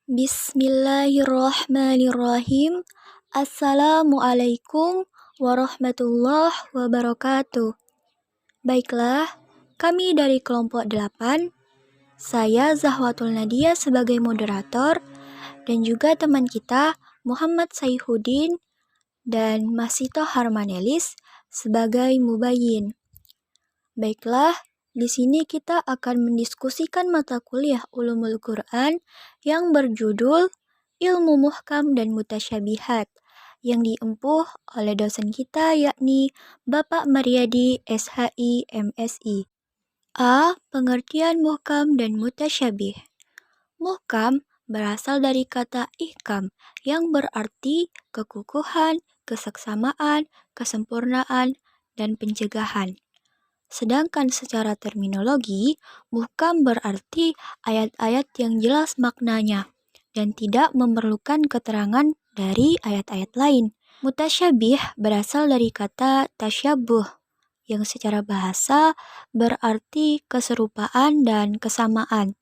Bismillahirrahmanirrahim. Assalamualaikum warahmatullahi wabarakatuh. Baiklah, kami dari kelompok 8, saya Zahwatul Nadia sebagai moderator, dan juga teman kita Muhammad Saihuddin dan Masito Harmanelis sebagai mubayyin. Baiklah, di sini kita akan mendiskusikan mata kuliah Ulumul Quran yang berjudul Ilmu Muhkam dan Mutasyabihat yang diempuh oleh dosen kita yakni Bapak Maryadi SHI MSI. A. Pengertian muhkam dan mutasyabih. Muhkam berasal dari kata ihkam yang berarti kekukuhan, keseksamaan, kesempurnaan, dan pencegahan. Sedangkan secara terminologi, muhkam berarti ayat-ayat yang jelas maknanya dan tidak memerlukan keterangan dari ayat-ayat lain. Mutasyabih berasal dari kata tasyabuh yang secara bahasa berarti keserupaan dan kesamaan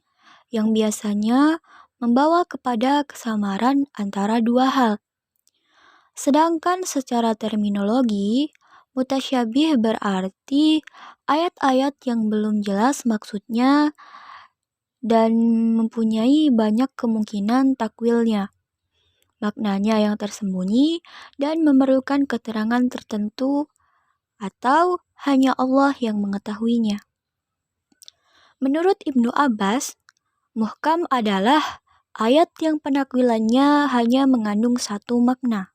yang biasanya membawa kepada kesamaran antara dua hal. Sedangkan secara terminologi, mutasyabih berarti ayat-ayat yang belum jelas maksudnya dan mempunyai banyak kemungkinan takwilnya. Maknanya yang tersembunyi dan memerlukan keterangan tertentu atau hanya Allah yang mengetahuinya. Menurut Ibnu Abbas, muhkam adalah ayat yang penakwilannya hanya mengandung satu makna.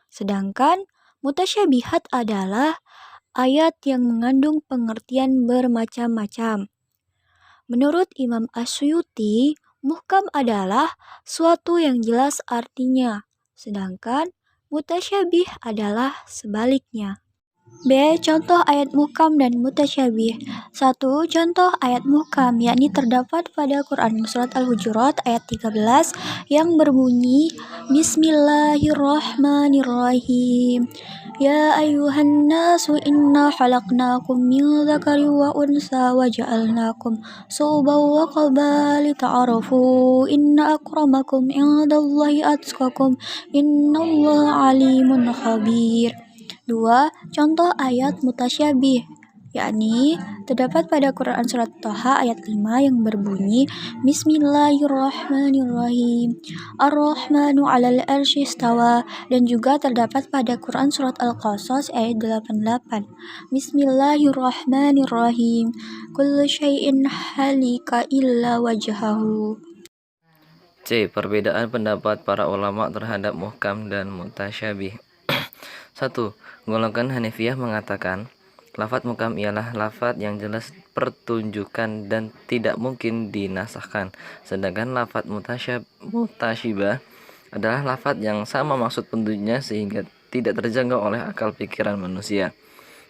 Sedangkan mutasyabihat adalah ayat yang mengandung pengertian bermacam-macam. Menurut Imam Asyuyuti, muhkam adalah suatu yang jelas artinya, sedangkan mutasyabih adalah sebaliknya. B. Contoh ayat muhkam dan mutasyabih. 1. Contoh ayat muhkam, yakni terdapat pada Quran Surat Al-Hujurat ayat 13 yang berbunyi Bismillahirrahmanirrahim. Ya ayuhan nasu inna khalaqnakum min dzakari wa unsa wa ja'alnakum syu'uban wa qaba'ila ta'arafu inna akramakum indallahi atqakum innallaha alimun khabir. 2. Contoh ayat mutasyabih, yakni terdapat pada Quran Surat Thaha ayat 5 yang berbunyi Bismillahirrahmanirrahim. Ar-Rahmanu 'alal 'arsy istawa, dan juga terdapat pada Quran Surat Al-Qasas ayat 88. Bismillahirrahmanirrahim. Kullu syai'in halika illa wajhahu. C. Perbedaan pendapat para ulama terhadap muhkam dan mutasyabih. 1. Golongan Hanafiyah mengatakan, lafadz muhkam ialah lafadz yang jelas pertunjukan dan tidak mungkin dinasahkan. Sedangkan lafadz mutasyibah adalah lafadz yang sama maksud petunjuknya sehingga tidak terjangkau oleh akal pikiran manusia.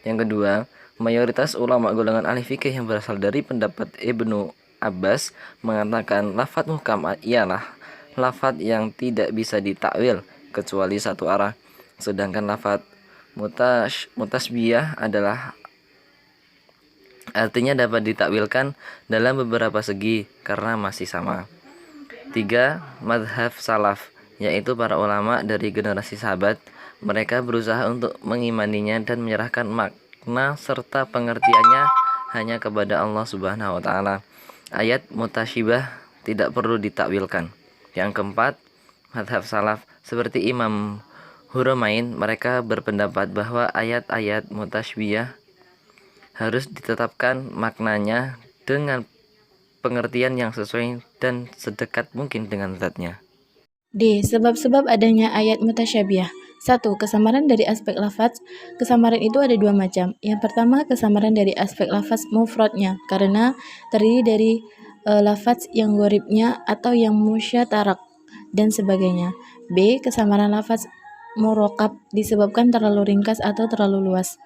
Yang kedua, mayoritas ulama golongan ahli fikih yang berasal dari pendapat Ibnu Abbas mengatakan lafadz muhkam ialah lafadz yang tidak bisa ditakwil kecuali satu arah. Sedangkan lafadz mutasybih adalah artinya dapat ditakwilkan dalam beberapa segi karena masih sama. 3. Madhab salaf, yaitu para ulama dari generasi sahabat. Mereka berusaha untuk mengimaninya dan menyerahkan makna serta pengertiannya hanya kepada Allah Subhanahu wa taala. Ayat mutasyibah tidak perlu ditakwilkan. Yang keempat, madhab salaf seperti Imam Huromain, mereka berpendapat bahwa ayat-ayat mutasyibih harus ditetapkan maknanya dengan pengertian yang sesuai dan sedekat mungkin dengan zatnya. D. Sebab-sebab adanya ayat mutasyabih. 1. Kesamaran dari aspek lafaz. Kesamaran itu ada dua macam. Yang pertama, kesamaran dari aspek lafaz mufradnya, karena terdiri dari lafaz yang gharibnya atau yang musyatarak dan sebagainya. B. Kesamaran lafaz murakkab disebabkan terlalu ringkas atau terlalu luas.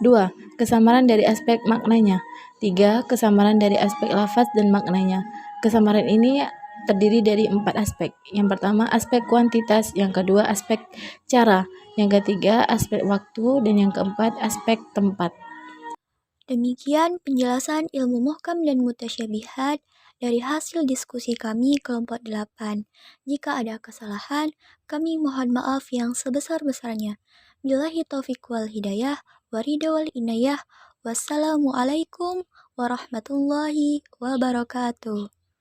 2. Kesamaran dari aspek maknanya. 3. Kesamaran dari aspek lafaz dan maknanya. Kesamaran ini terdiri dari 4 aspek. Yang pertama, aspek kuantitas. Yang kedua, aspek cara. Yang ketiga, aspek waktu. Dan yang keempat, aspek tempat. Demikian penjelasan ilmu muhkam dan mutasyabihat dari hasil diskusi kami kelompok 8. Jika ada kesalahan, kami mohon maaf yang sebesar-besarnya. Billahi taufiq wal hidayah, warida wal inayah. Wassalamualaikum warahmatullahi wabarakatuh.